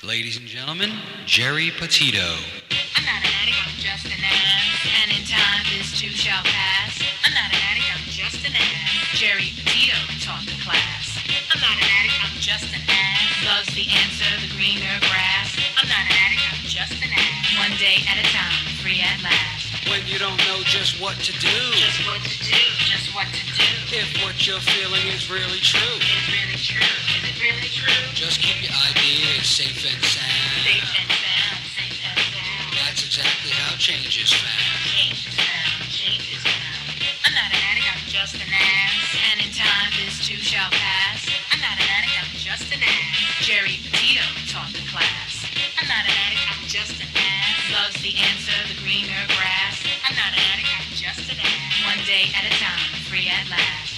Ladies and gentlemen, Geri Petito. I'm not an addict, I'm just an ass. And in time, this too shall pass. I'm not an addict, I'm just an ass. Geri Petito taught the class. I'm not an addict, I'm just an ass. Love's the answer, the greener grass. I'm not an addict, I'm just an ass. One day at a time, free at last. When you don't know just what to do, Just what to do, just what to do. if what you're feeling is really true, Is really true, is it really true? just keep your ideas safe and sound. Safe and sound, safe and sound. That's exactly how change is found. Change is found, change is found. I'm not an addict, I'm just an ass. And in time, this too shall pass. I'm not an addict, I'm just an ass. Geri Petito taught the class. I'm not an addict, I'm just an ass. Love's the answer, the greener grass. I'm not an addict, I'm just an ass. One day at a time, free at last.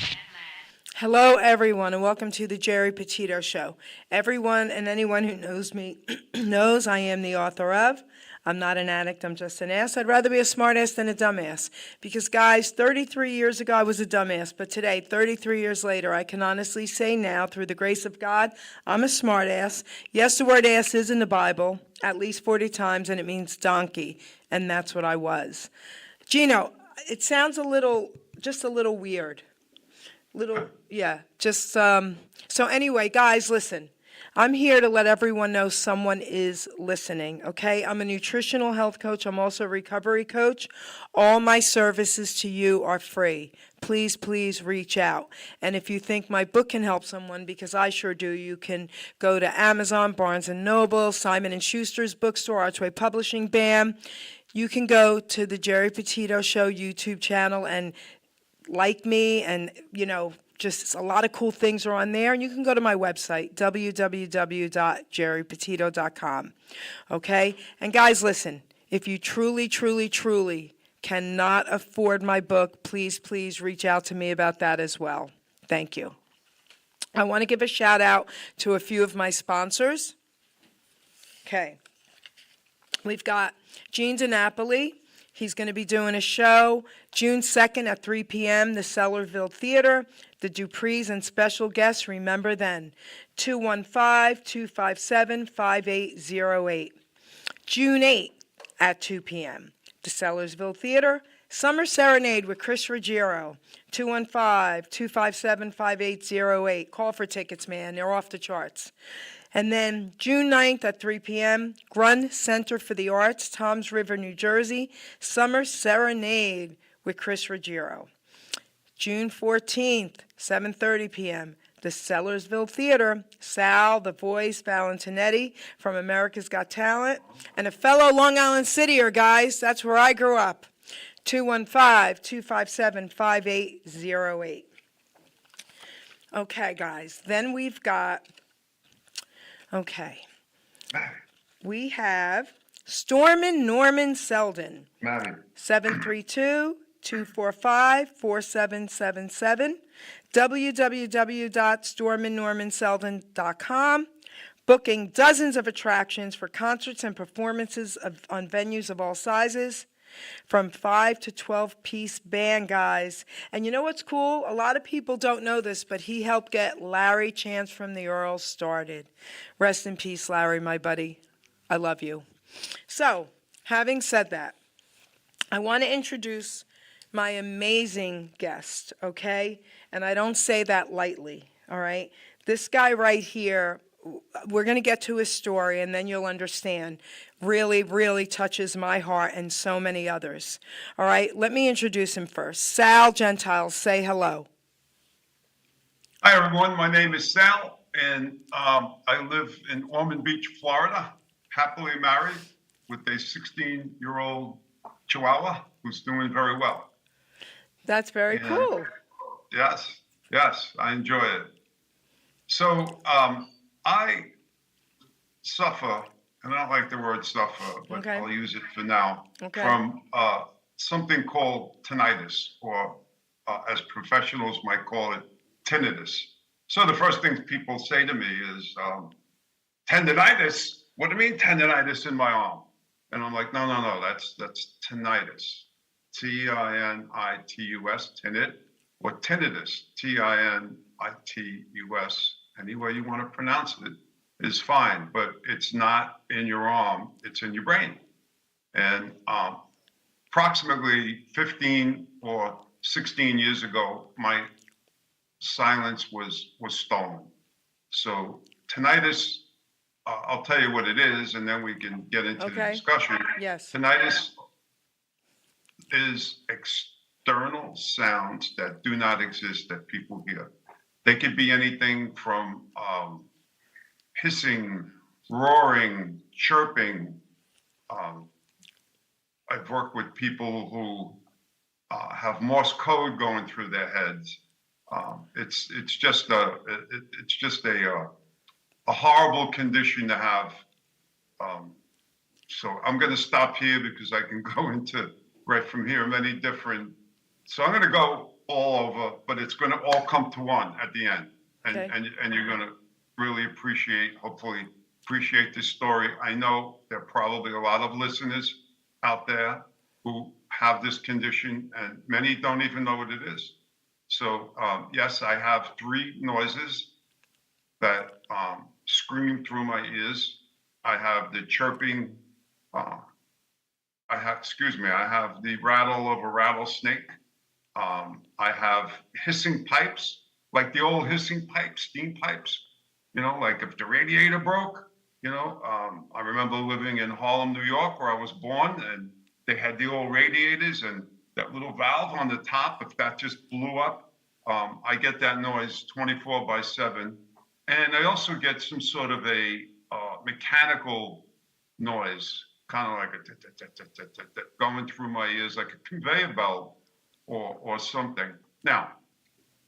Hello, everyone, and welcome to the Geri Petito Show. Everyone and anyone who knows me knows I am the author of I'm Not an Addict, I'm Just an Ass. I'd rather be a smartass than a dumbass. Because, guys, 33 years ago I was a dumbass, but today, 33 years later, I can honestly say now, through the grace of God, I'm a smartass. Yes, the word ass is in the Bible at least 40 times, and it means donkey, and that's what I was. Gino, it sounds just a little weird. So anyway, guys, listen. I'm here to let everyone know someone is listening, okay? I'm a nutritional health coach. I'm also a recovery coach. All my services to you are free. Please, please reach out. And if you think my book can help someone, because I sure do, you can go to Amazon, Barnes & Noble, Simon & Schuster's bookstore, Archway Publishing, BAM. You can go to the Geri Petito Show YouTube channel and like me, and just a lot of cool things are on there. And you can go to my website, www.geripetito.com. Okay? And guys, listen, if you truly, truly, truly cannot afford my book, please, please reach out to me about that as well. Thank you. I want to give a shout out to a few of my sponsors. Okay. We've got Gene DiNapoli. He's going to be doing a show June 2nd at 3 p.m., the Sellersville Theater. The Duprees and special guests, remember then, 215-257-5808. June 8th at 2 p.m., the Sellersville Theater. Summer Serenade with Chris Ruggiero, 215-257-5808. Call for tickets, man. They're off the charts. And then June 9th at 3 p.m., Grun Center for the Arts, Toms River, New Jersey, Summer Serenade with Chris Ruggiero. June 14th, 7:30 p.m., the Sellersville Theater, Sal, The Voice, Valentinetti from America's Got Talent, and a fellow Long Island Cityer, guys. That's where I grew up. 215-257-5808. Okay, guys. Then we've got... Okay. We have Stormin Norman Selden. 732-245-4777. www.storminnormanselden.com. Booking dozens of attractions for concerts and performances on venues of all sizes. From 5 to 12-piece band, guys. And you know what's cool? A lot of people don't know this, but he helped get Larry Chance from the Earls started. Rest in peace, Larry, my buddy. I love you. So, having said that, I want to introduce my amazing guest, okay? And I don't say that lightly, all right? This guy right here, we're going to get to his story, and then you'll understand. Really, really touches my heart and so many others. All right, let me introduce him first. Sal Gentile, say hello. Hi, everyone. My name is Sal, and I live in Ormond Beach, Florida, happily married with a 16-year-old Chihuahua who's doing very well. That's very cool. Yes, I enjoy it. So I suffer, and I don't like the word suffer, but Okay. I'll use it for now, Okay. from something called tinnitus, or as professionals might call it, tinnitus. So the first thing people say to me is, tendinitis? What do you mean tendinitis in my arm? And I'm like, no, that's tinnitus. T-I-N-I-T-U-S, tinnitus, or tinnitus, T-I-N-I-T-U-S, any way you want to pronounce it. is fine, but it's not in your arm, it's in your brain. And approximately 15 or 16 years ago, my silence was stolen. So tinnitus, I'll tell you what it is, and then we can get into the Okay. discussion. Yes. Tinnitus is external sounds that do not exist that people hear. They could be anything from hissing, roaring, chirping. Um, I've worked with people who have Morse code going through their heads. It's just a horrible condition to have. So I'm going to stop here because I can go into right from here many different. So I'm going to go all over, but it's going to all come to one at the end, and Okay. and you're going to really hopefully appreciate this story. I know there are probably a lot of listeners out there who have this condition, and many don't even know what it is. So yes, I have three noises that scream through my ears. I have the chirping. I have the rattle of a rattlesnake. I have hissing pipes, like the old hissing pipes, steam pipes. Like if the radiator broke. I remember living in Harlem, New York, where I was born, and they had the old radiators and that little valve on the top. If that just blew up, I get that noise 24/7. And I also get some sort of a mechanical noise, kind of like going through my ears, like a conveyor belt or something. Now,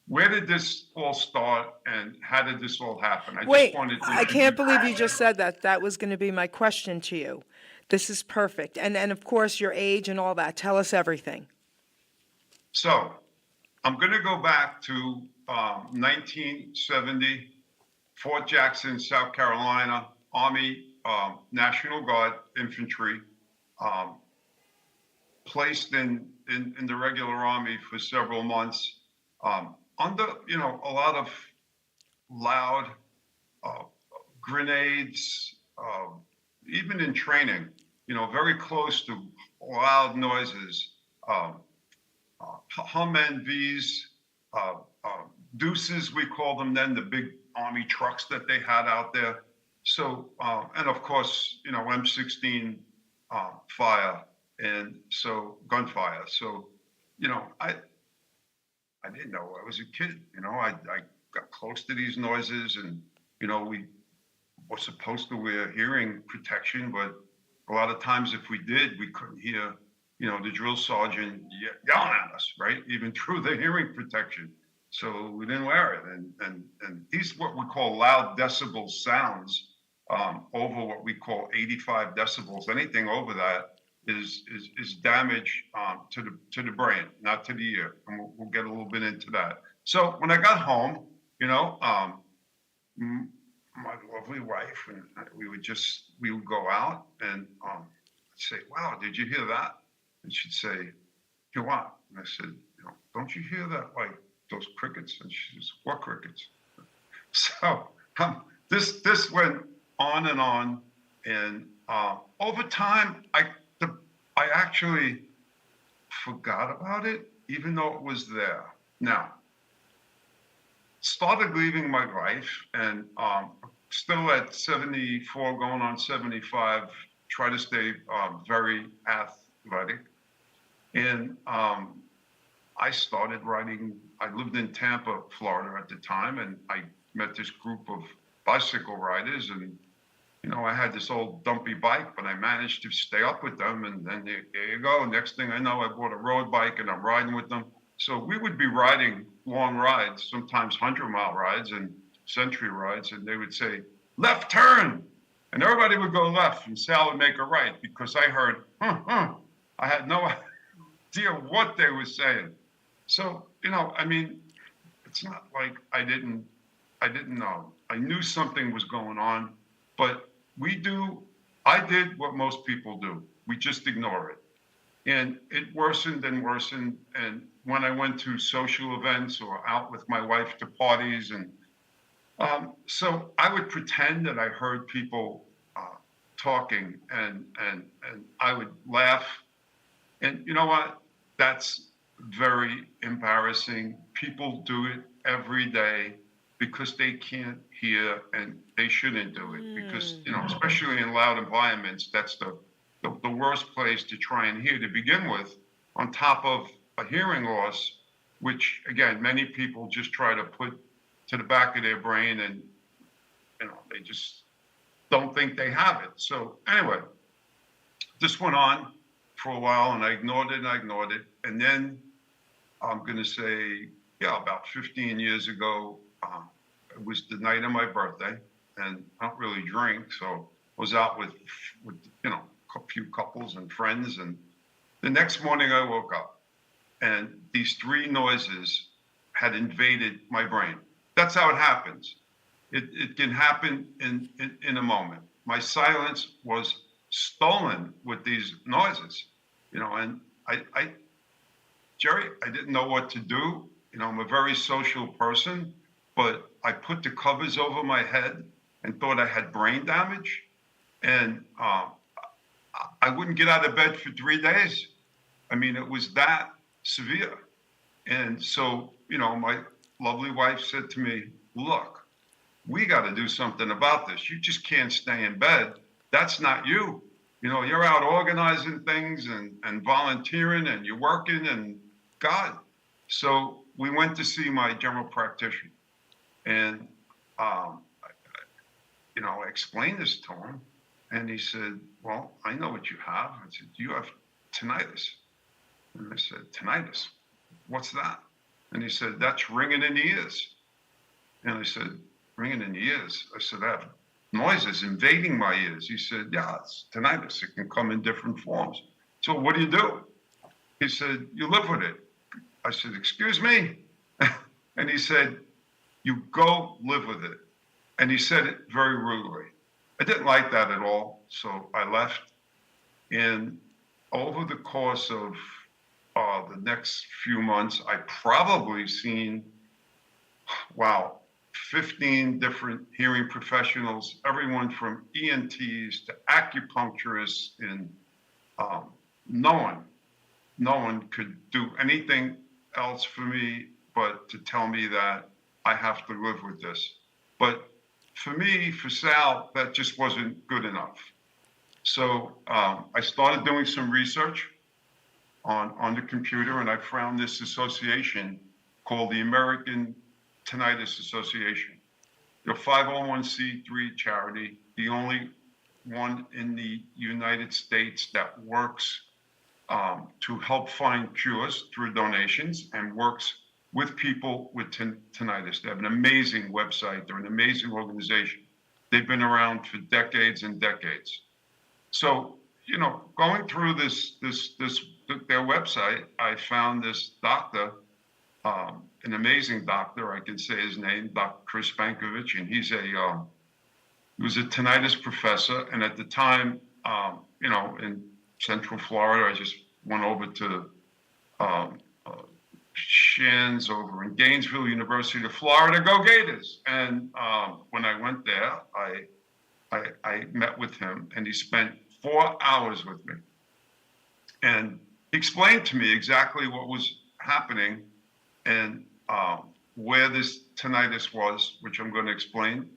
where did this all start and how did this all happen? Wait, I can't believe you just said that. That was going to be my question to you. This is perfect. And of course, your age and all that. Tell us everything. So I'm going to go back to 1970, Fort Jackson, South Carolina, Army National Guard infantry, placed in the regular Army for several months, under a lot of loud grenades, even in training, very close to loud noises, Humvees, deuces, we call them then, the big Army trucks that they had out there. So, and of course, M16 fire, and so gunfire. So, I didn't know. I was a kid, I got close to these noises, and, we were supposed to wear hearing protection, but a lot of times if we did, we couldn't hear, the drill sergeant yelling at us, right? Even through the hearing protection. So we didn't wear it. And these, what we call loud decibel sounds, over what we call 85 decibels. Anything over that is damage to the brain, not to the ear. And we'll get a little bit into that. So when I got home, my lovely wife and we would go out and I'd say, "Wow, did you hear that?" And she'd say, "Hear what?" And I said, "Don't you hear that, like those crickets?" And she says, "What crickets?" So this went on, and over time, I actually forgot about it, even though it was there. Now, started leaving my life, and still at 74, going on 75, try to stay very athletic. And I started riding. I lived in Tampa, Florida at the time, and I met this group of bicycle riders, and I had this old dumpy bike, but I managed to stay up with them, and then there you go. Next thing I know, I bought a road bike, and I'm riding with them. So we would be riding long rides, sometimes 100-mile rides and century rides, and they would say, "Left turn," and everybody would go left, and Sal would make a right, because I heard, I had no idea what they were saying. So, it's not like I didn't know. I knew something was going on, but I did what most people do. We just ignore it. And it worsened and worsened. And when I went to social events or out with my wife to parties, and So I would pretend that I heard people talking, and I would laugh. And you know what? That's very embarrassing. People do it every day because they can't hear, and they shouldn't do it because, especially in loud environments, that's the worst place to try and hear to begin with, on top of a hearing loss, which again, many people just try to put to the back of their brain, and they just don't think they have it. So anyway, this went on for a while, and I ignored it and I ignored it. And then I'm going to say, yeah, about 15 years ago, it was the night of my birthday, and I don't really drink, so I was out with a few couples and friends. And the next morning I woke up, and these three noises had invaded my brain. That's how it happens. It can happen in a moment. My silence was stolen with these noises, and Jerry, I didn't know what to do. I'm a very social person, but I put the covers over my head and thought I had brain damage, and I wouldn't get out of bed for 3 days. I mean, it was that severe. And so, my lovely wife said to me, look, we got to do something about this. You just can't stay in bed. That's not you. You're out organizing things and volunteering, and you're working, and God. So we went to see my general practitioner, and I explained this to him, and he said, well, I know what you have. I said, you have tinnitus. And I said, tinnitus? What's that? And he said, that's ringing in the ears. And I said, ringing in the ears? I said, I have noises invading my ears. He said, yeah, it's tinnitus. It can come in different forms. So what do? He said, you live with it. I said, excuse me? And he said, you go live with it. And he said it very rudely. I didn't like that at all, so I left. And over the course of the next few months, I probably seen, 15 different hearing professionals, everyone from ENTs to acupuncturists, and no one could do anything else for me but to tell me that I have to live with this. But for me, for Sal, that just wasn't good enough. So I started doing some research on the computer, and I found this association called the American Tinnitus Association. They're a 501c3 charity, the only one in the United States that works to help find cures through donations and works with people with tinnitus. They have an amazing website. They're an amazing organization. They've been around for decades and decades. So, going through their website, I found this doctor, an amazing doctor. I can say his name, Dr. Chris Bankovich, and he was a tinnitus professor. And at the time, in Central Florida, I just went over to Shands over in Gainesville, University of Florida, go Gators. And when I went there, I met with him, and he spent 4 hours with me. And he explained to me exactly what was happening and where this tinnitus was, which I'm going to explain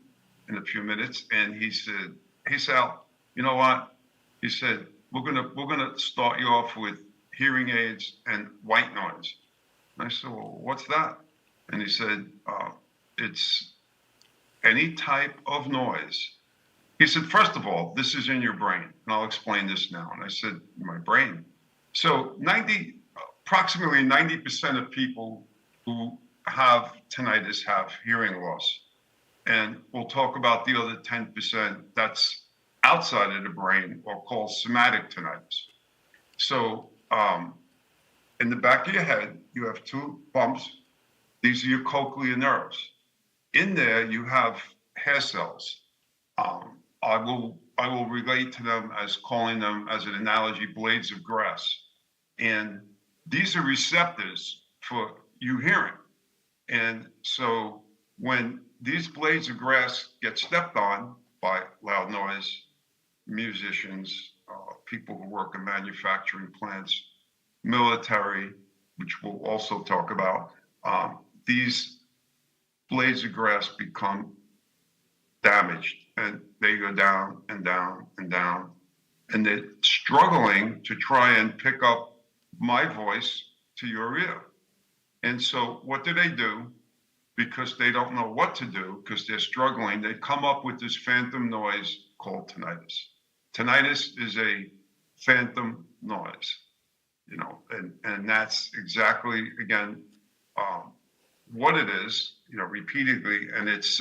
in a few minutes. And he said, hey, Sal, you know what? He said, we're gonna start you off with hearing aids and white noise. And I said, well, what's that? And he said, it's any type of noise. He said, first of all, this is in your brain, and I'll explain this now. And I said, my brain. So approximately 90% of people who have tinnitus have hearing loss. And we'll talk about the other 10% that's outside of the brain, or called somatic tinnitus. So in the back of your head, you have two bumps. These are your cochlear nerves. In there, you have hair cells. I will relate to them as calling them, as an analogy, blades of grass. And these are receptors for you hearing. And so when these blades of grass get stepped on by loud noise, musicians, people who work in manufacturing plants, military, which we'll also talk about. These blades of grass become damaged and they go down and down and down. And they're struggling to try and pick up my voice to your ear. And so what do? Because they don't know what to do, because they're struggling, they come up with this phantom noise called tinnitus. Tinnitus is a phantom noise, and that's exactly, again, what it is, repeatedly, and it's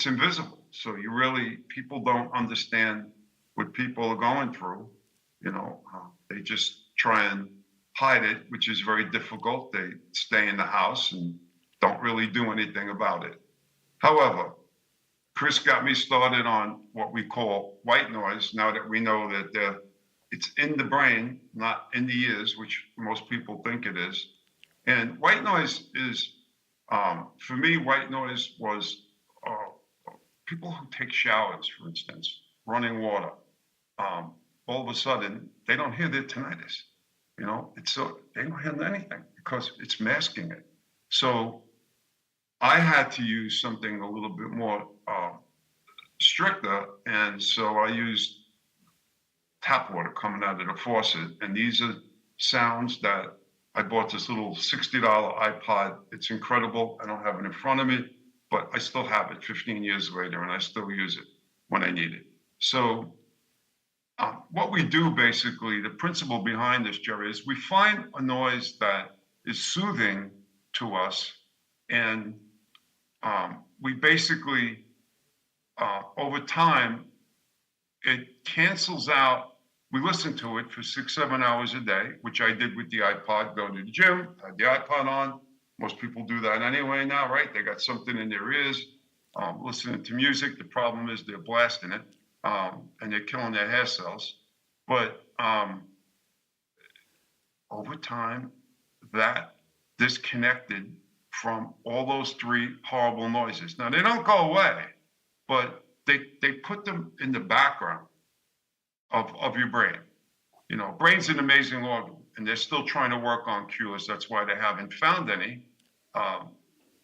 invisible. So people don't understand what people are going through. They just try and hide it, which is very difficult. They stay in the house and don't really do anything about it. However, Chris got me started on what we call white noise, now that we know that it's in the brain, not in the ears, which most people think it is. And white noise is, for me, white noise was people who take showers, for instance, running water. All of a sudden, they don't hear their tinnitus. It's so they don't hear anything because it's masking it. So I had to use something a little bit more stricter, and so I used tap water coming out of the faucet. And these are sounds that I bought this little $60 iPod. It's incredible. I don't have it in front of me, but I still have it 15 years later, and I still use it when I need it. So what we do, basically, the principle behind this, Jerry, is we find a noise that is soothing to us, and we basically, over time, it cancels out. We listen to it for 6-7 hours a day, which I did with the iPod. Go to the gym, had the iPod on. Most people do that anyway now, right? They got something in their ears, listening to music. The problem is they're blasting it, and they're killing their hair cells. But over time, that disconnected from all those three horrible noises. Now, they don't go away, but they put them in the background of your brain. Brain's an amazing organ, and they're still trying to work on cures. That's why they haven't found any.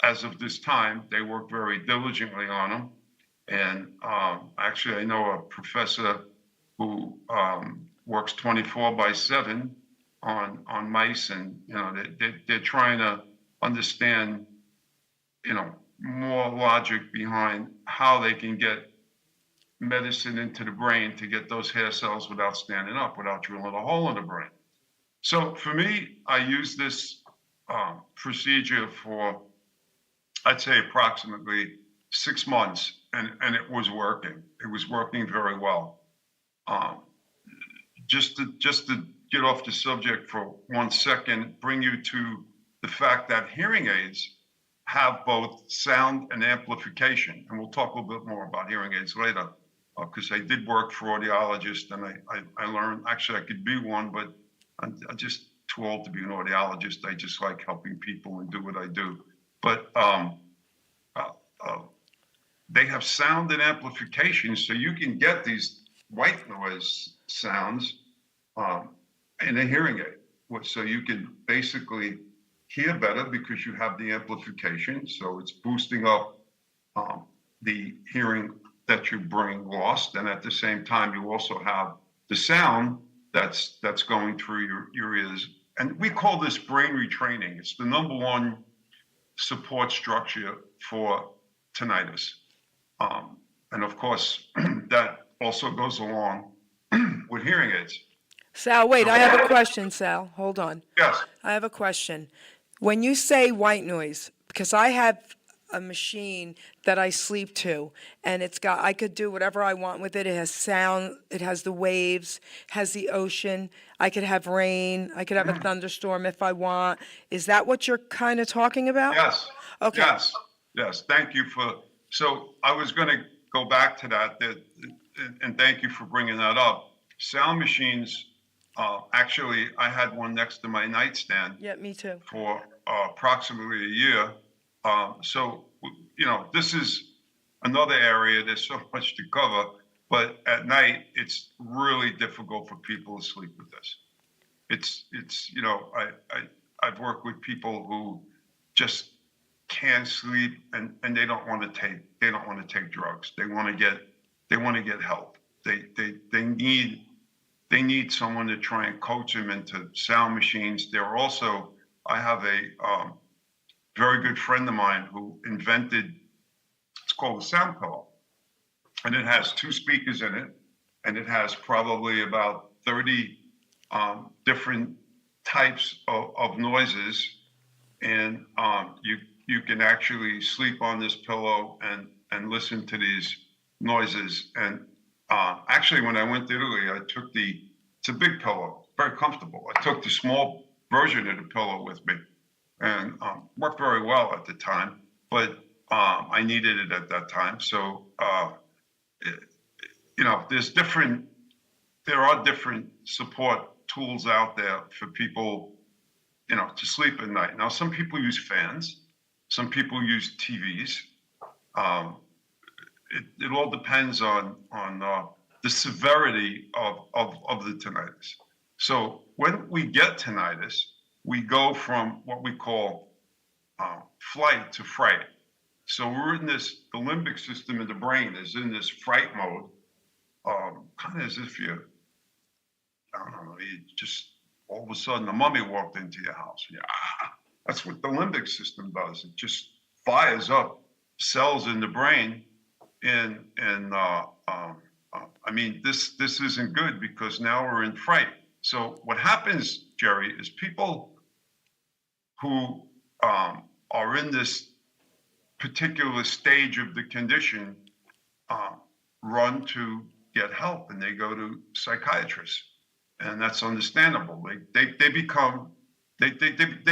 As of this time, they work very diligently on them. And actually, I know a professor who works 24/7 on mice, and they're trying to understand, more logic behind how they can get medicine into the brain to get those hair cells without standing up, without drilling a hole in the brain. So for me, I use this procedure for, I'd say, approximately 6 months, and it was working. It was working very well. Just to get off the subject for 1 second, bring you to the fact that hearing aids have both sound and amplification, and we'll talk a little bit more about hearing aids later. Because I did work for audiologists, and I learned, actually I could be one, but I'm just too old to be an audiologist. I just like helping people and do what I do. But they have sound and amplification, so you can get these white noise sounds in a hearing aid. So you can basically hear better because you have the amplification, so it's boosting up the hearing that your brain lost, and at the same time you also have the sound that's going through your ears. And we call this brain retraining. It's the number one support structure for tinnitus. And of course, that also goes along with hearing aids. Sal, wait, I have a question, Sal. Hold on. Yes. I have a question. When you say white noise, because I have a machine that I sleep to, and I could do whatever I want with it. It has sound, it has the waves, has the ocean. I could have rain, I could have a thunderstorm if I want. Is that what you're kind of talking about? Yes. Okay. Yes. Thank you so I was going to go back to that, and thank you for bringing that up. Sound machines, actually, I had one next to my nightstand. Yeah, me too. For approximately a year. So, this is another area. There's so much to cover, but at night, it's really difficult for people to sleep with this. I've worked with people who just can't sleep and they don't want to take drugs. They want to get help. They need someone to try and coach them into sound machines. I have a very good friend of mine who invented, it's called a sound pillow, and it has 2 speakers in it, and it has probably about 30 different types of noises, and you can actually sleep on this pillow and listen to these noises. And actually, when I went to Italy, it's a big pillow, very comfortable. I took the small version of the pillow with me, and worked very well at the time, but I needed it at that time. So, there are different support tools out there for people, to sleep at night. Now, some people use fans, some people use TVs. It all depends on the severity of the tinnitus. So when we get tinnitus, we go from what we call flight to fright. So we're in the limbic system of the brain is in this fright mode, kind of as if I don't know, you just all of a sudden a mummy walked into your house. That's what the limbic system does. It just fires up cells in the brain, and this isn't good because now we're in fright. So what happens, Geri, is people who are in this particular stage of the condition run to get help, and they go to psychiatrists, and that's understandable. They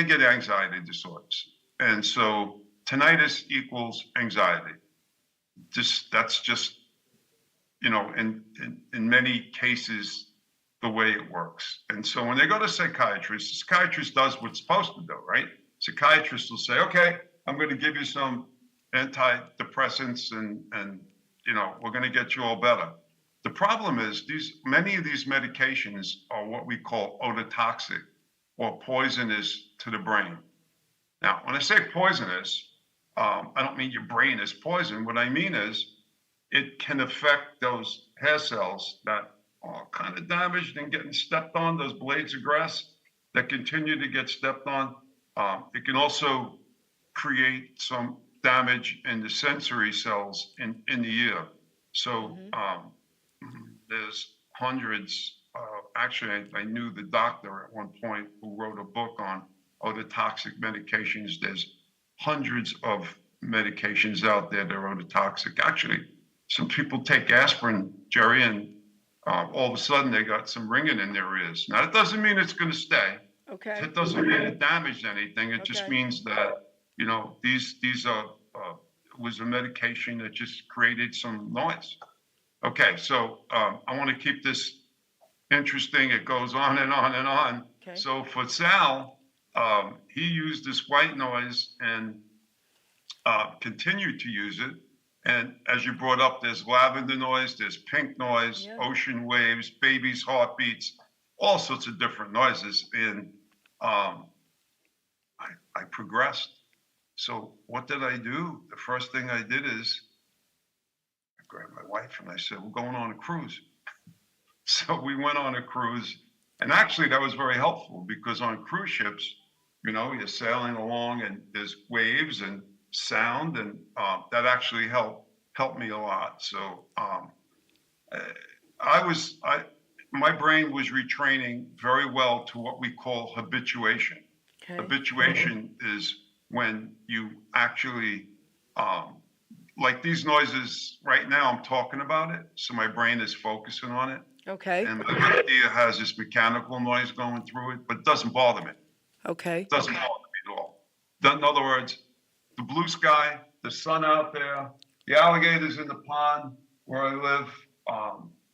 get anxiety disorders, and so tinnitus equals anxiety. That's just in many cases the way it works. And so when they go to psychiatrists, the psychiatrist does what's supposed to do, right? Psychiatrists will say, okay, I'm going to give you some antidepressants and we're going to get you all better. The problem is many of these medications are what we call ototoxic, or poisonous to the brain. Now, when I say poisonous, I don't mean your brain is poisoned. What I mean is it can affect those hair cells that are kind of damaged and getting stepped on, those blades of grass that continue to get stepped on. It can also create some damage in the sensory cells in the ear. So there's hundreds, actually I knew the doctor at one point who wrote a book on ototoxic medications. There's hundreds of medications out there that are ototoxic. Actually, some people take aspirin, Geri, and all of a sudden they got some ringing in their ears. Now, that doesn't mean it's going to stay. Okay. It doesn't mean it damaged anything. It just Okay. means that, these are, was a medication that just created some noise. Okay, so I want to keep this interesting. It goes on and on and on. Okay. So for Sal, he used this white noise and continued to use it. And as you brought up, there's lavender noise, there's pink noise, Yeah. ocean waves, babies' heartbeats, all sorts of different noises. And I progressed. So what did I do? The first thing I did is I grabbed my wife and I said, we're going on a cruise. So we went on a cruise. And actually that was very helpful because on cruise ships, you're sailing along and there's waves and sound, and that actually helped me a lot. So my brain was retraining very well to what we call habituation. Okay. Habituation is when you actually, like these noises right now, I'm talking about it, so my brain is focusing on it. Okay. And my left ear has this mechanical noise going through it, but it doesn't bother me. Okay. It doesn't bother me at all. In other words, the blue sky, the sun out there, the alligators in the pond where I live,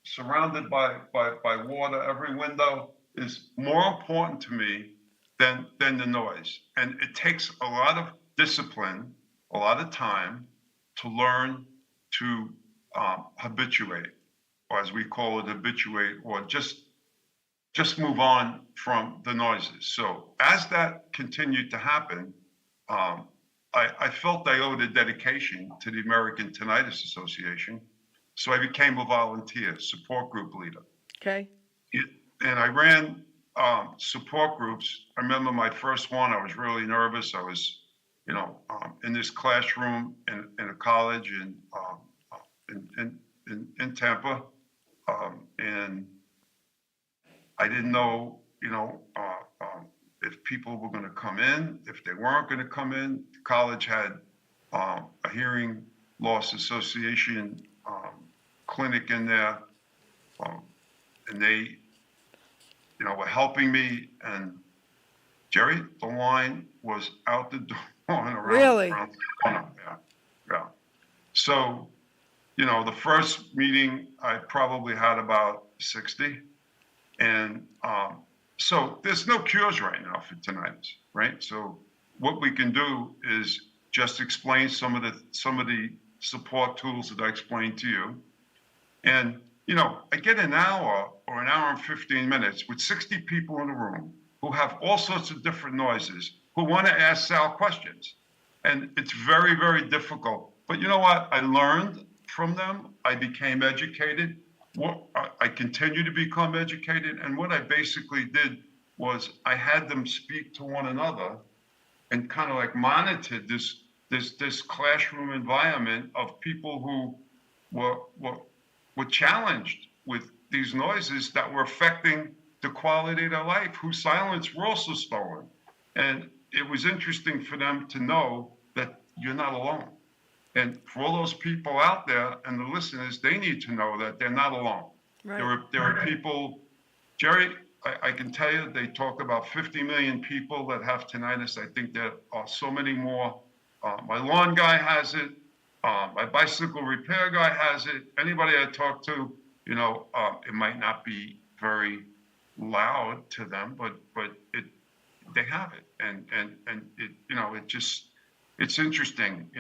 surrounded by water, every window is more important to me than the noise. And it takes a lot of discipline a lot of time to learn to habituate, or as we call it, habituate, or just move on from the noises. So as that continued to happen, I felt I owed a dedication to the American Tinnitus Association. So I became a volunteer support group leader. Okay. And I ran support groups. I remember my first one, I was really nervous. I was, in this classroom in a college in Tampa. And I didn't know, if people were going to come in, if they weren't going to come in. The college had a hearing loss association clinic in there, and they, were helping me. And Jerry, the line was out the door and around. Really? Around the corner. Yeah. So, the first meeting I probably had about 60. And so there's no cures right now for tinnitus, right? So what we can do is just explain some of the support tools that I explained to you. And, I get an hour or an hour and 15 minutes with 60 people in the room who have all sorts of different noises, who want to ask Sal questions. And it's very, very difficult. But you know what? I learned from them. I became educated. I continue to become educated. And what I basically did was I had them speak to one another and kind of like monitored this classroom environment of people who were challenged with these noises that were affecting the quality of their life, whose silence were also stolen. And it was interesting for them to know that you're not alone. And for all those people out there and the listeners, they need to know that they're not alone. Right. There are people, Jerry, I can tell you, they talk about 50 million people that have tinnitus. I think there are so many more. My lawn guy has it. My bicycle repair guy has it. Anybody I talk to, it might not be very loud to them, but they have it. And it it's interesting,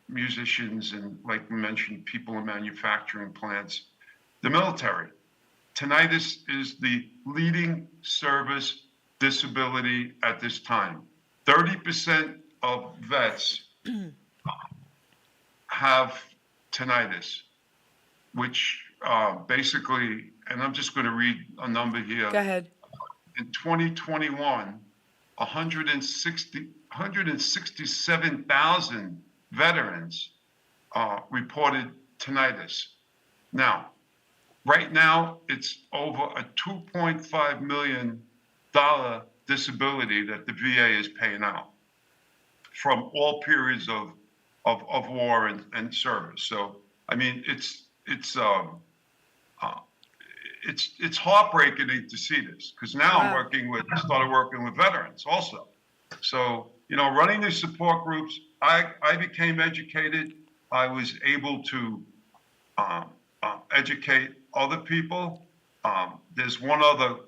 musicians and, like we mentioned, people in manufacturing plants, the military. Tinnitus is the leading service disability at this time. 30% of vets have tinnitus, which basically, and I'm just going to read a number here. Go ahead. In 2021, 167,000 veterans reported tinnitus. Now, right now, it's over a $2.5 million disability that the VA is paying out from all periods of war and service. So, I mean, it's heartbreaking to see this, because now Wow. I started working with veterans also. So, running these support groups, I became educated. I was able to educate other people. There's one other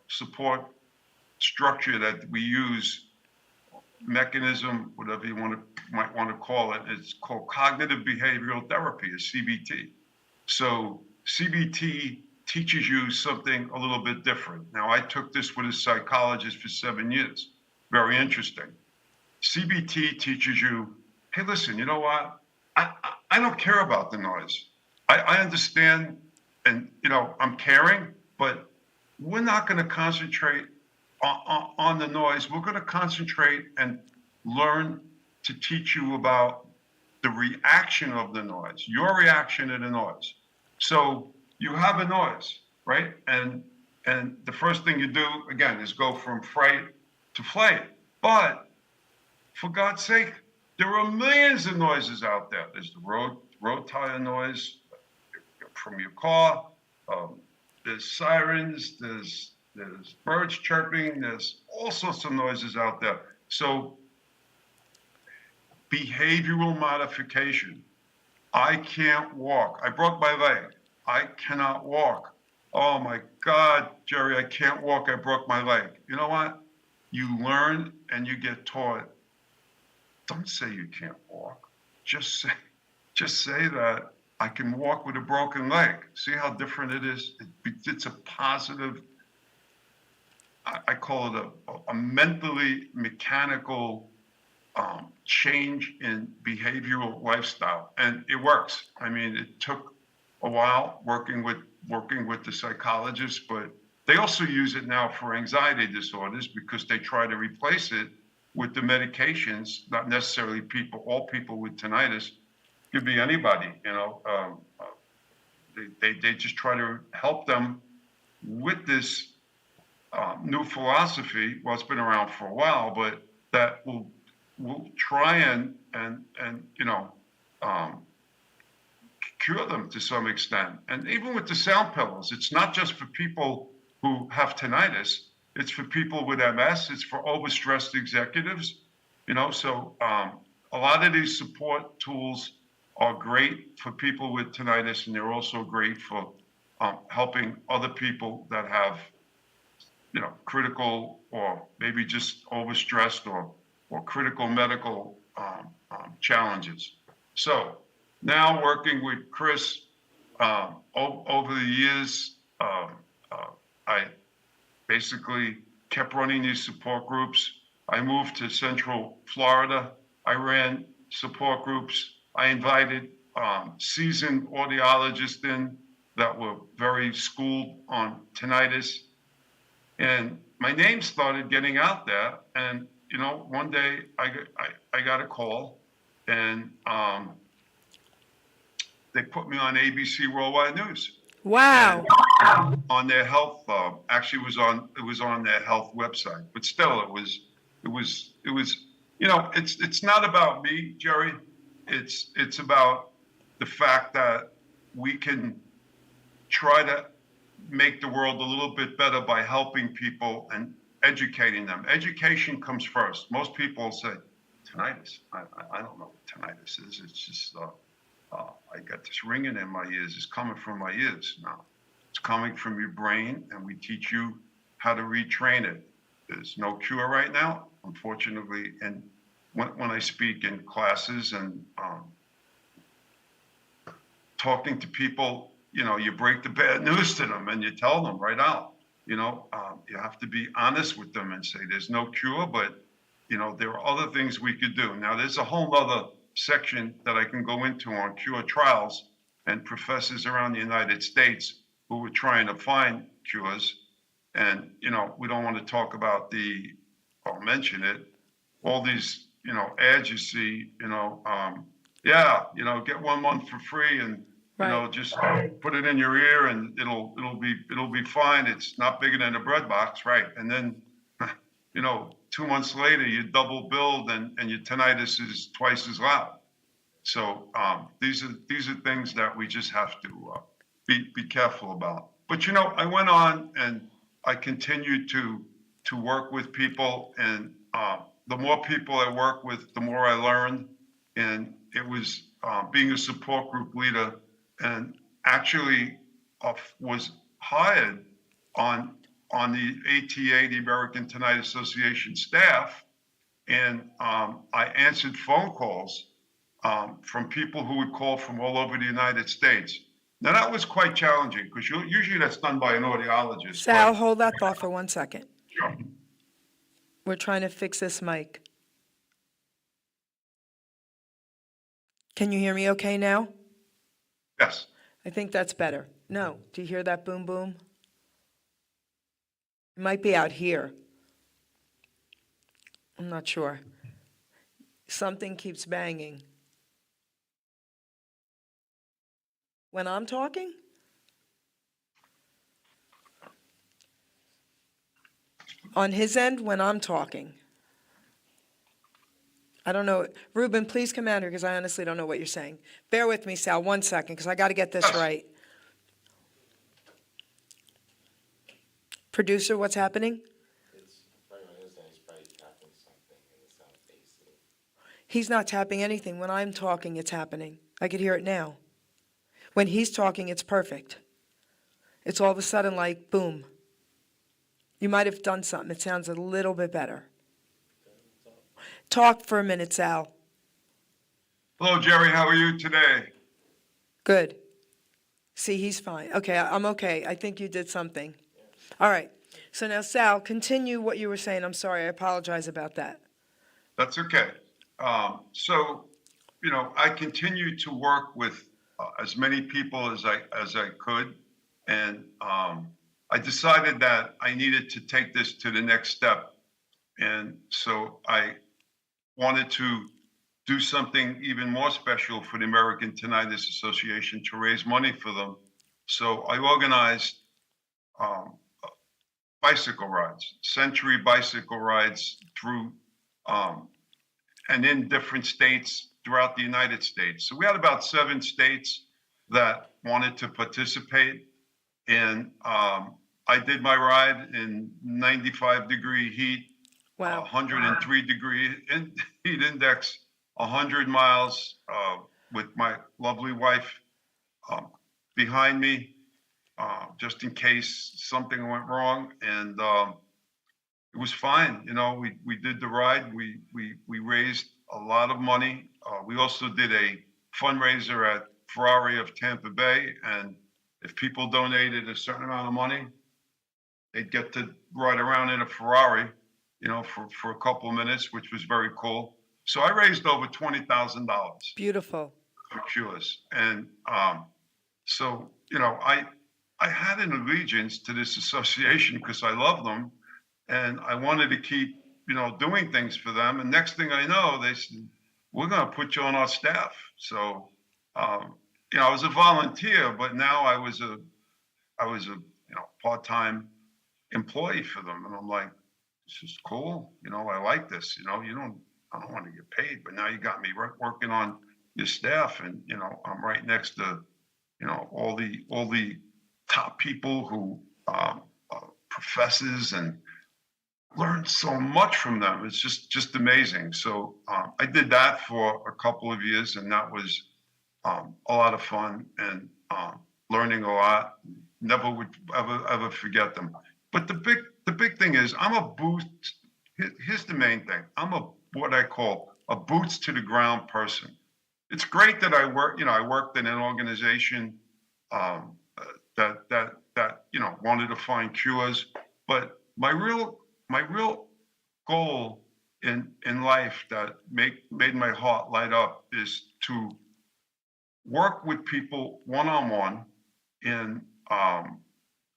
support structure that we use, mechanism, whatever you might want to call it. It's called cognitive behavioral therapy, or CBT. So CBT teaches you something a little bit different. Now, I took this with a psychologist for 7 years. Very interesting. CBT teaches you, hey, listen, you know what? I don't care about the noise. I understand, and I'm caring, but we're not going to concentrate on the noise. We're going to concentrate and learn to teach you about the reaction of the noise, your reaction to the noise. So you have a noise, right? And the first thing you do, again, is go from fright to flight. But for God's sake, there are millions of noises out there. There's the road tire noise from your car. There's sirens. There's birds chirping. There's all sorts of noises out there. So behavioral modification. I can't walk. I broke my leg. I cannot walk. Oh my God, Jerry, I can't walk. I broke my leg. You know what? You learn and you get taught don't say you can't walk. Just say that I can walk with a broken leg. See how different it is? It's a positive, I call it a mentally mechanical change in behavioral lifestyle, and it works. I mean, it took a while working with the psychologists, but they also use it now for anxiety disorders because they try to replace it with the medications. Not necessarily all people with tinnitus. Could be anybody, you know. They just try to help them with this new philosophy. Well, it's been around for a while, but that will try and you know, cure them to some extent. And even with the sound pillows, it's not just for people who have tinnitus. It's for people with MS. It's for overstressed executives. You know, so a lot of these support tools are great for people with tinnitus, and they're also great for helping other people that have, you know, critical or maybe just overstressed or critical medical challenges. So now working with Chris over the years, I basically kept running these support groups. I moved to Central Florida. I ran support groups. I invited seasoned audiologists in that were very schooled on tinnitus. And my name started getting out there. And, you know, one day I got a call, and they put me on ABC Worldwide News. Wow. And on their health, actually it was on their health website, but still it was, you know, it's not about me, Jerry. It's about the fact that we can try to make the world a little bit better by helping people and educating them. Education comes first. Most people say, tinnitus, I don't know what tinnitus is. It's just, I got this ringing in my ears. It's coming from my ears. No, it's coming from your brain, and we teach you how to retrain it. There's no cure right now, unfortunately. And when I speak in classes and talking to people, you know, you break the bad news to them and you tell them right out. You know, you have to be honest with them and say there's no cure, but, you know, there are other things we could do. Now, there's a whole other section that I can go into on cure trials and professors around the United States who were trying to find cures. And, you know, we don't want to talk about I'll mention it, all these, you know, ads you see, you know, yeah, you know, get 1 month for free and, you know, just put it in your ear and it'll be fine. It's not bigger than a bread box, right? And then, you know, 2 months later, you double billed and your tinnitus is twice as loud. So these are things that we just have to be careful about. But, you know, I went on and I continued to work with people, and the more people I work with, the more I learned. And it was being a support group leader, and actually was hired on the ATA, the American Tinnitus Association staff, and I answered phone calls from people who would call from all over the United States. Now that was quite challenging because usually that's done by an audiologist. Sal, hold that thought for 1 second. Sure. We're trying to fix this mic. Can you hear me okay now? Yes. I think that's better. No, do you hear that boom boom? It might be out here. I'm not sure. Something keeps banging. When I'm talking? On his end, when I'm talking. I don't know. Ruben, please come out here because I honestly don't know what you're saying. Bear with me, Sal, 1 second, because I got to get this right. Producer, what's happening? He's not tapping anything. When I'm talking, it's happening. I could hear it now. When he's talking, it's perfect. It's all of a sudden like, boom. You might have done something. It sounds a little bit better. Talk for a minute, Sal. Hello, Jerry. How are you today? Good. See, he's fine. Okay, I'm okay. I think you did something. All right. So now, Sal, continue what you were saying. I'm sorry. I apologize about that. That's okay. So, I continue to work with as many people as I could, and I decided that I needed to take this to the next step, and so I wanted to do something even more special for the American Tinnitus Association to raise money for them. So I organized um, bicycle rides, century bicycle rides through um, and in different states throughout the United States. So we had about 7 states that wanted to participate. And I did my ride in 95-degree heat, Wow. 103-degree heat index, 100 miles with my lovely wife behind me, just in case something went wrong. And it was fine. We did the ride. We raised a lot of money. We also did a fundraiser at Ferrari of Tampa Bay, and if people donated a certain amount of money, they'd get to ride around in a Ferrari, for a couple of minutes, which was very cool. So I raised over $20,000 Beautiful. for cures, and so I had an allegiance to this association because I love them. And I wanted to keep, doing things for them. And next thing I know, they said, "We're going to put you on our staff." So, I was a volunteer, but now I was a part-time employee for them. And I'm like, "This is cool. I like this. I don't want to get paid, but now you got me working on your staff, and I'm right next to, all the top people who professors, and learned so much from them. It's just amazing. So I did that for a couple of years, and that was a lot of fun, and learning a lot. Never would ever forget them. But the big thing is, I'm a boots. Here's the main thing. I'm what I call a boots to the ground person. It's great that I worked in an organization that wanted to find cures, but my real goal in life that made my heart light up is to work with people one-on-one and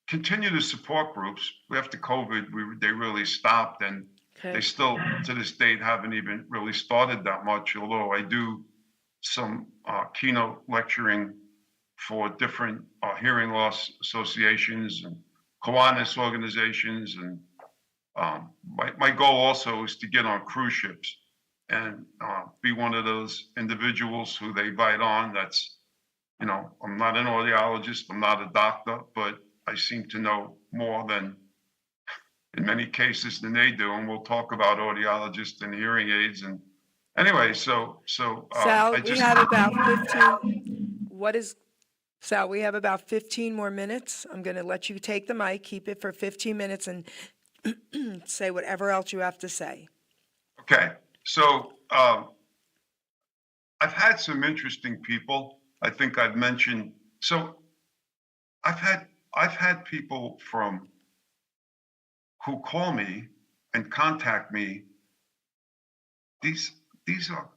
continue to support groups. After COVID, they really stopped, and Okay. they still to this date haven't even really started that much, although I do some keynote lecturing for different hearing loss associations and Kiwanis organizations. And my goal also is to get on cruise ships and be one of those individuals who they invite on. That's, I'm not an audiologist, I'm not a doctor, but I seem to know more than, in many cases, than they do. And we'll talk about audiologists and hearing aids. And anyway, so Sal, I we just have about 15. Sal, we have about 15 more minutes. I'm going to let you take the mic, keep it for 15 minutes, and say whatever else you have to say. Okay. So I've had some interesting people. I think I've mentioned. So I've had people who call me and contact me. These are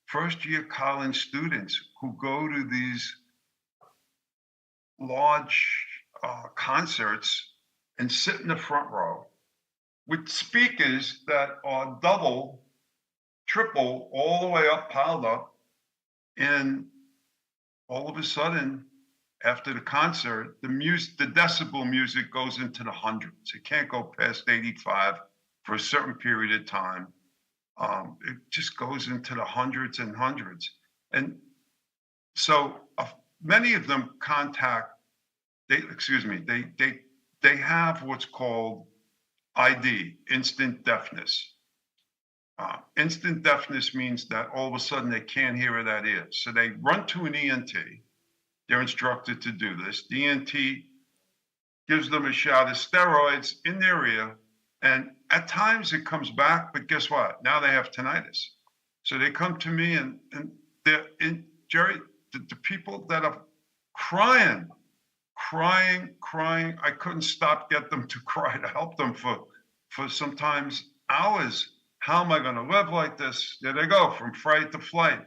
first-year college students who go to these large concerts and sit in the front row with speakers that are double, triple, all the way up, piled up. And all of a sudden, after the concert, the decibel music goes into the hundreds. It can't go past 85 for a certain period of time. It just goes into the hundreds and hundreds. And so many of them they have what's called ID, instant deafness. Instant deafness means that all of a sudden they can't hear where that is. So they run to an ENT. They're instructed to do this. The ENT gives them a shot of steroids in their ear, and at times it comes back, but guess what? Now they have tinnitus. So they come to me and they're in, Jerry, the people that are crying, crying. I couldn't stop get them to cry to help them for sometimes hours. How am I going to live like this? There they go, from fright to flight.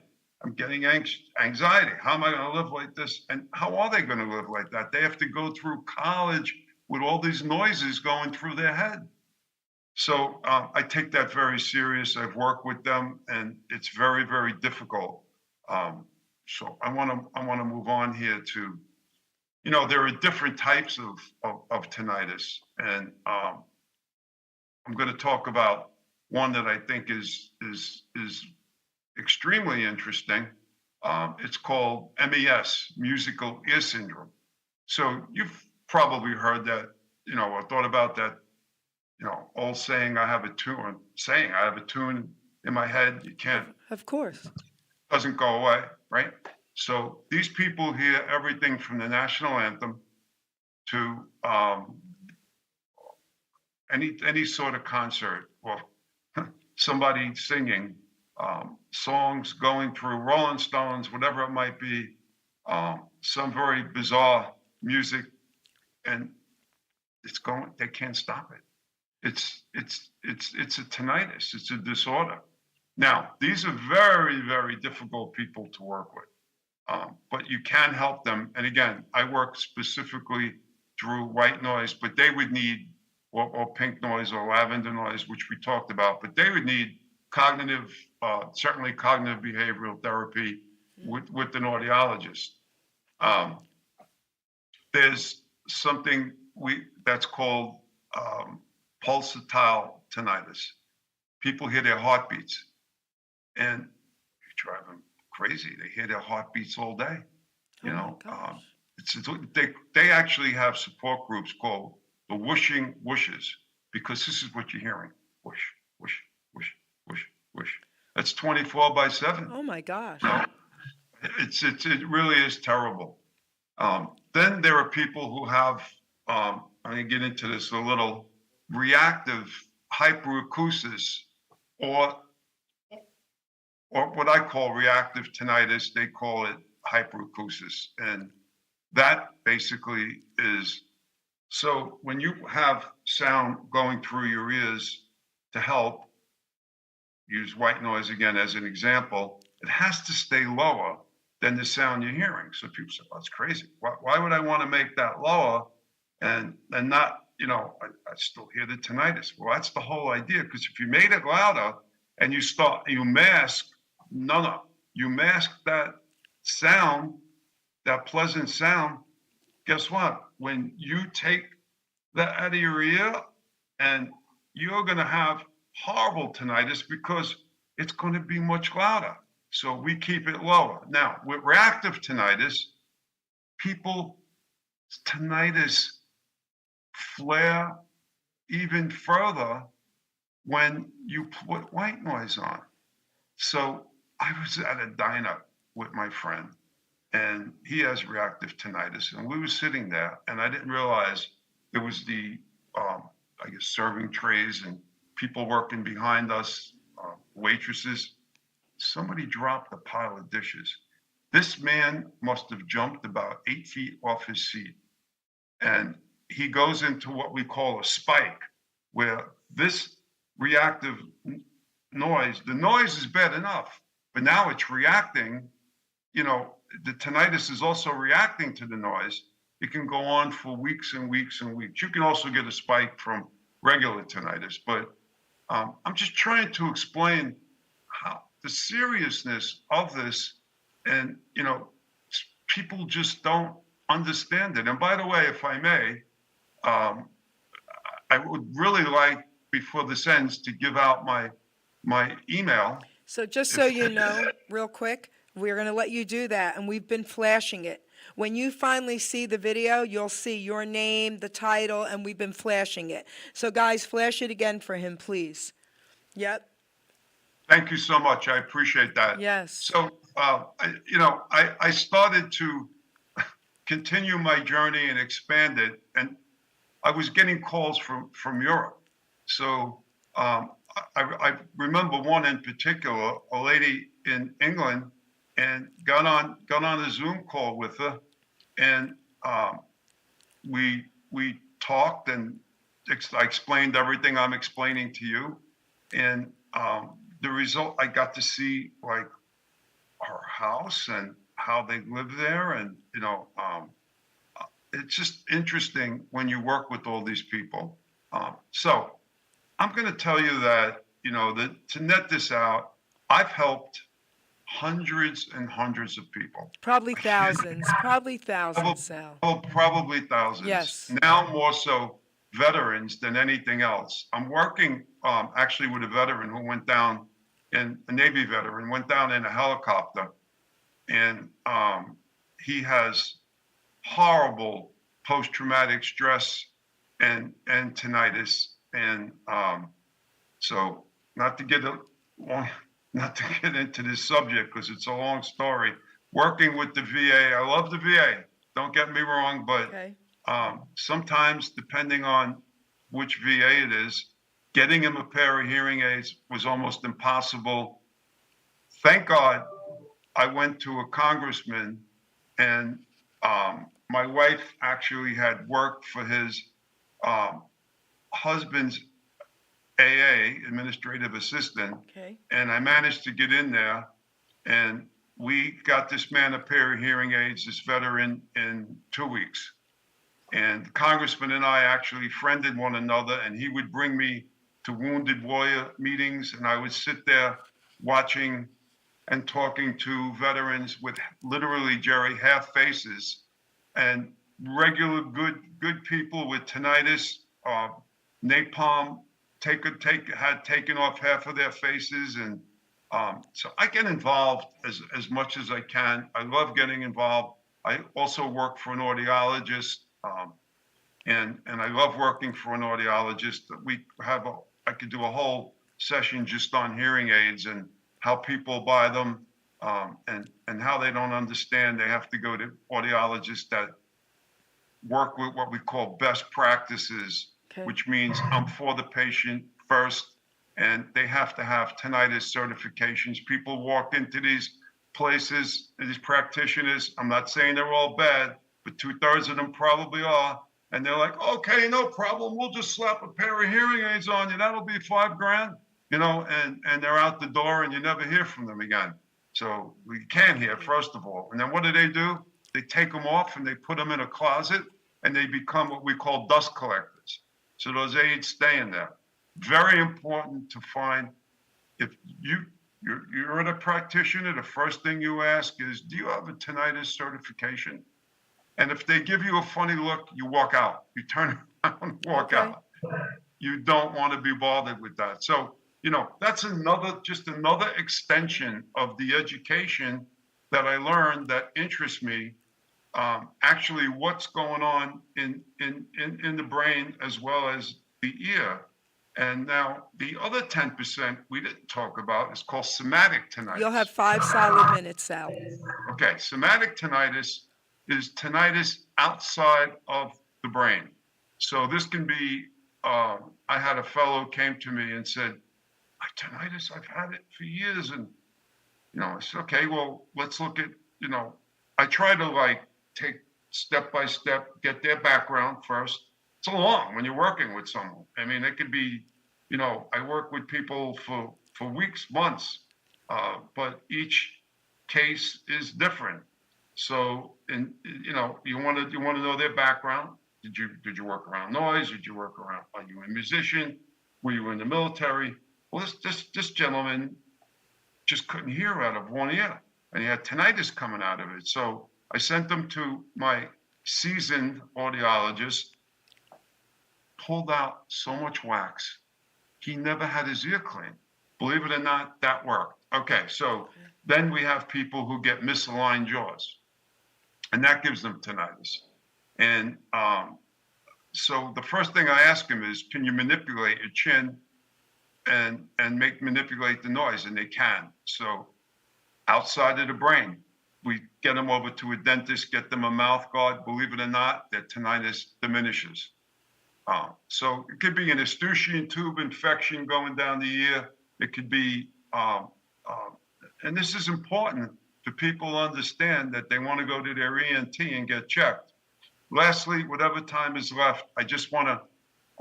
I'm getting anxiety. How am I going to live like this? And how are they going to live like that? They have to go through college with all these noises going through their head. So I take that very serious. I've worked with them, and it's very, very difficult. So I want to move on here to, there are different types of tinnitus, and I'm going to talk about one that I think is extremely interesting. It's called MES, musical ear syndrome. So you've probably heard that, or thought about that, old saying, I have a tune in my head. You can't, Of course. doesn't go away, right? So these people hear everything from the national anthem to any sort of concert, or somebody singing songs, going through Rolling Stones, whatever it might be, some very bizarre music, and they can't stop it. It's a tinnitus. It's a disorder. Now, these are very, very difficult people to work with, but you can help them. And again, I work specifically through white noise, but they would need, or pink noise or lavender noise, which we talked about, but they would need cognitive, certainly cognitive behavioral therapy with an audiologist. There's something that's called pulsatile tinnitus. People hear their heartbeats, and you drive them crazy. They hear their heartbeats all day. They actually have support groups called the whooshing whooshes, because this is what you're hearing: whoosh, whoosh, whoosh, whoosh, whoosh. That's 24/7. Oh my gosh. It really is terrible. Then there are people who have, I'm going to get into this a little, reactive hyperacusis, or what I call reactive tinnitus. They call it hyperacusis. And that basically is, so when you have sound going through your ears to help, use white noise again as an example, it has to stay lower than the sound you're hearing. So people say, oh, that's crazy. Why would I want to make that lower and not, I still hear the tinnitus? Well, that's the whole idea, because if you made it louder and you mask, you mask that sound, that pleasant sound, guess what? When you take that out of your ear, and you're going to have horrible tinnitus because it's going to be much louder. So we keep it lower. Now, with reactive tinnitus, people's tinnitus flare even further when you put white noise on. So I was at a diner with my friend, and he has reactive tinnitus, and we were sitting there, and I didn't realize there was the, serving trays and people working behind us, waitresses. Somebody dropped a pile of dishes. This man must have jumped about 8 feet off his seat, and he goes into what we call a spike, where this reactive noise, the noise is bad enough, but now it's reacting, the tinnitus is also reacting to the noise. It can go on for weeks and weeks and weeks. You can also get a spike from regular tinnitus, but I'm just trying to explain how the seriousness of this, and people just don't understand it. And by the way, if I may, I would really like, before this ends, to give out my email. So just so you know, real quick, we're going to let you do that, and we've been flashing it. When you finally see the video, you'll see your name, the title, and we've been flashing it. So guys, flash it again for him, please. Yep. Thank you so much. I appreciate that. Yes. So, I started to continue my journey and expand it, and I was getting calls from Europe. So I remember one in particular, a lady in England, and got on a Zoom call with her, and we talked, and I explained everything I'm explaining to you, and the result, I got to see like her house and how they live there, and it's just interesting when you work with all these people. So I'm going to tell you that that to net this out, I've helped hundreds and hundreds of people. Probably thousands, Probably, Sal. probably thousands. Yes. Now more so veterans than anything else. I'm working actually with a veteran who went down, in a Navy veteran, went down in a helicopter, and he has horrible post-traumatic stress and tinnitus, and so not to get not to get into this subject because it's a long story. Working with the VA, I love the VA. Don't get me wrong, but Okay. sometimes depending on which VA it is, getting him a pair of hearing aids was almost impossible. Thank God I went to a congressman, and my wife actually had worked for his husband's AA, administrative assistant, Okay. and I managed to get in there, and we got this man a pair of hearing aids, this veteran, in 2 weeks. And the congressman and I actually friended one another, and he would bring me to Wounded Warrior meetings, and I would sit there watching and talking to veterans with literally, Jerry, half faces, and regular good people with tinnitus, napalm had taken off half of their faces, and so I get involved as much as I can. I love getting involved. I also work for an audiologist, and I love working for an audiologist. I could do a whole session just on hearing aids and how people buy them, and how they don't understand. They have to go to audiologists that work with what we call best practices, Okay. which means I'm for the patient first, and they have to have tinnitus certifications. People walk into these places, these practitioners, I'm not saying they're all bad, but 2/3 of them probably are. And they're like, okay, no problem. We'll just slap a pair of hearing aids on you. That'll be $5,000, and they're out the door, and you never hear from them again. So we can't hear, first of all. And then what do? They take them off and they put them in a closet, and they become what we call dust collectors. So those aids stay in there. Very important to find, if you're at a practitioner, the first thing you ask is, do you have a tinnitus certification? And if they give you a funny look, you walk out. You turn around and walk Okay. out. You don't want to be bothered with that. So, that's just another extension of the education that I learned that interests me. Actually, what's going on in the brain as well as the ear. And now the other 10% we didn't talk about is called somatic tinnitus. You'll have 5 solid minutes, Sal. Okay, somatic tinnitus is tinnitus outside of the brain. So this can be, I had a fellow came to me and said, my tinnitus, I've had it for years. And, I said, okay, well, let's look at, I try to take step by step, get their background first. It's long when you're working with someone. I mean, it could be, I work with people for weeks, months, but each case is different. So, you want to know their background. Did you work around noise? Did you work around? Are you a musician? Were you in the military? Well, this gentleman just couldn't hear out of one ear, and he had tinnitus coming out of it. So I sent him to my seasoned audiologist. Pulled out so much wax, he never had his ear cleaned. Believe it or not, that worked. Okay, so then we have people who get misaligned jaws, and that gives them tinnitus. And so the first thing I ask him is, can you manipulate your chin and manipulate the noise? And they can. So outside of the brain, we get them over to a dentist, get them a mouth guard. Believe it or not, their tinnitus diminishes. So it could be an Eustachian tube infection going down the ear. It could be, and this is important for people to understand that they want to go to their ENT and get checked. Lastly, whatever time is left, I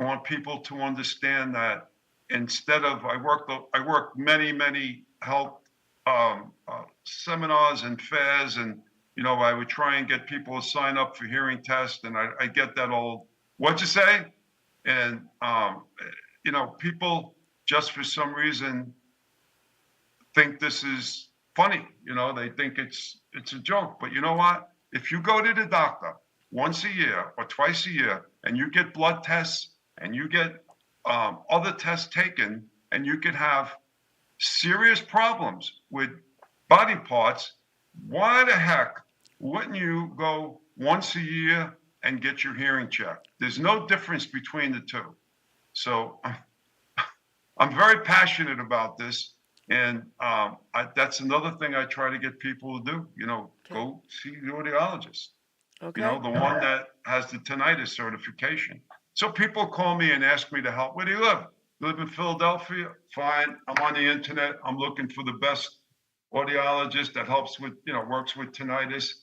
want people to understand that instead of, I work many health seminars and fairs, and I would try and get people to sign up for hearing tests, and I get that old, what'd you say? And people just for some reason think this is funny. They think it's a joke. But you know what? If you go to the doctor once a year or twice a year, and you get blood tests and you get other tests taken, and you could have serious problems with body parts, why the heck wouldn't you go once a year and get your hearing checked? There's no difference between the two. So I'm very passionate about this. And that's another thing I try to get people to do, go see the audiologist, Okay. the one that has the tinnitus certification. So people call me and ask me to help. Where do you live? You live in Philadelphia? Fine. I'm on the internet. I'm looking for the best audiologist that helps with, works with tinnitus.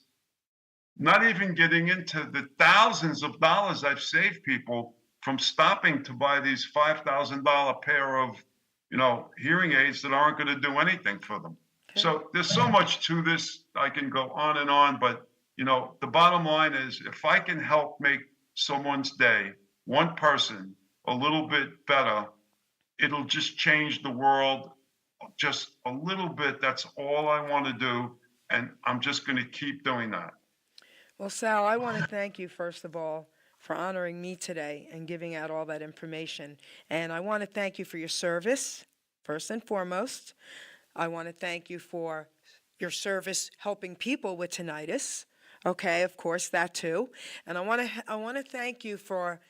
Not even getting into the thousands of dollars I've saved people from stopping to buy these $5,000 pair of, hearing aids that aren't going to do anything for them. Okay. So there's so much to this. I can go on and on, but the bottom line is if I can help make someone's day, one person, a little bit better, it'll just change the world just a little bit. That's all I want to do. And I'm just going to keep doing that. Well, Sal, I want to thank you, first of all, for honoring me today and giving out all that information. And I want to thank you for your service, first and foremost. I want to thank you for your service helping people with tinnitus. Okay, of course, that too. And I want to thank you for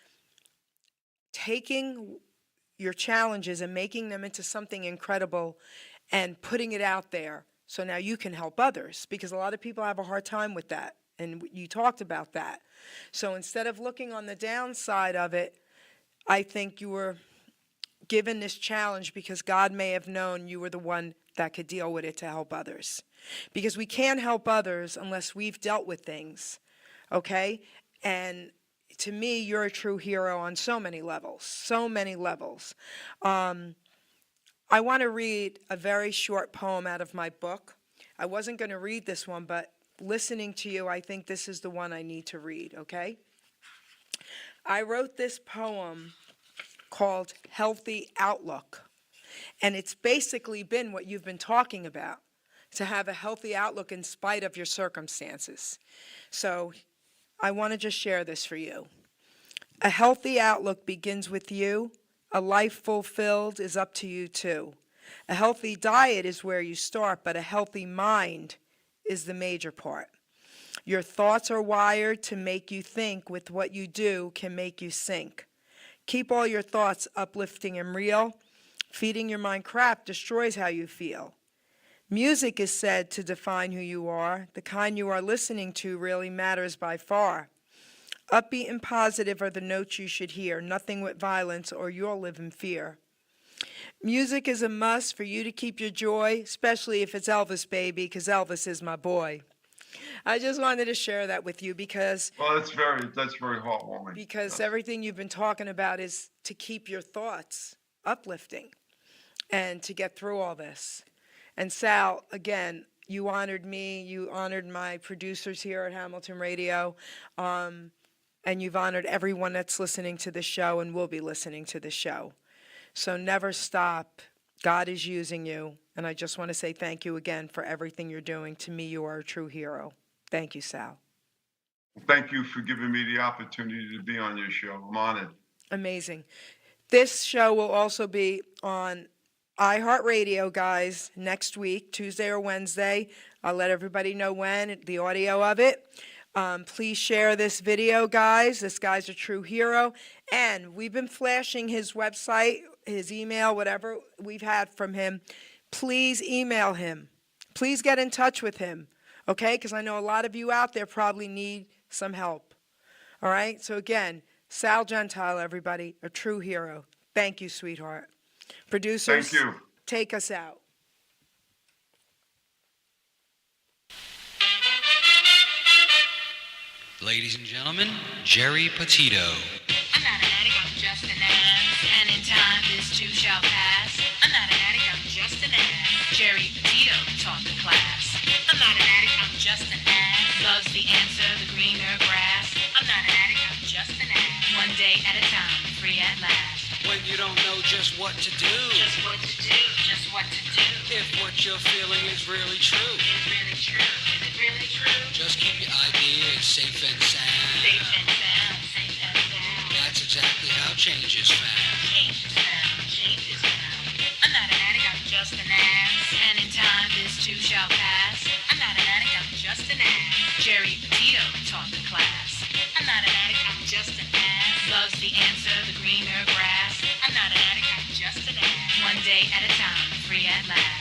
taking your challenges and making them into something incredible and putting it out there so now you can help others, because a lot of people have a hard time with that. And you talked about that. So instead of looking on the downside of it, I think you were given this challenge because God may have known you were the one that could deal with it to help others. Because we can't help others unless we've dealt with things, okay? And to me, you're a true hero on so many levels, so many levels. I want to read a very short poem out of my book. I wasn't going to read this one, but listening to you, I think this is the one I need to read, okay? I wrote this poem called Healthy Outlook, and it's basically been what you've been talking about, to have a healthy outlook in spite of your circumstances. So I want to just share this for you. A healthy outlook begins with you. A life fulfilled is up to you too. A healthy diet is where you start, but a healthy mind is the major part. Your thoughts are wired to make you think. With what you do can make you sink. Keep all your thoughts uplifting and real. Feeding your mind crap destroys how you feel. Music is said to define who you are. The kind you are listening to really matters by far. Upbeat and positive are the notes you should hear. Nothing with violence or you'll live in fear. Music is a must for you to keep your joy, especially if it's Elvis, baby, because Elvis is my boy. I just wanted to share that with you because... Well, that's very heartwarming. Because everything you've been talking about is to keep your thoughts uplifting and to get through all this. And Sal, again, you honored me, you honored my producers here at Hamilton Radio, and you've honored everyone that's listening to the show and will be listening to the show. So never stop. God is using you, and I just want to say thank you again for everything you're doing. To me, you are a true hero. Thank you, Sal. Thank you for giving me the opportunity to be on your show. I'm honored. Amazing. This show will also be on iHeartRadio, guys, next week, Tuesday or Wednesday. I'll let everybody know when, the audio of it. Please share this video, guys. This guy's a true hero. And we've been flashing his website, his email, whatever we've had from him. Please email him. Please get in touch with him, okay? Because I know a lot of you out there probably need some help. All right? So again, Sal Gentile, everybody, a true hero. Thank you, sweetheart. Producers, Thank you. take us out. Ladies and gentlemen, Geri Petito. I'm not an addict, I'm just an ass. And in time, this too shall pass. I'm not an addict, I'm just an ass. Geri Petito taught the class. I'm not an addict, I'm just an ass. Love's the answer, the greener grass. I'm not an addict, I'm just an ass. One day at a time, free at last. When you don't know just what to do. Just what to do, just what to do. If what you're feeling is really true. Is it really true? Is it really true? Just keep your ideas safe and sound. Safe and sound, safe and sound. That's exactly how change is found. Change is found, change is found. I'm not an addict, I'm just an ass. And in time, this too shall pass. I'm not an addict, I'm just an ass. Geri Petito taught the class. I'm not an addict, I'm just an ass. Love's the answer, the greener grass. I'm not an addict, I'm just an ass. One day at a time, free at last.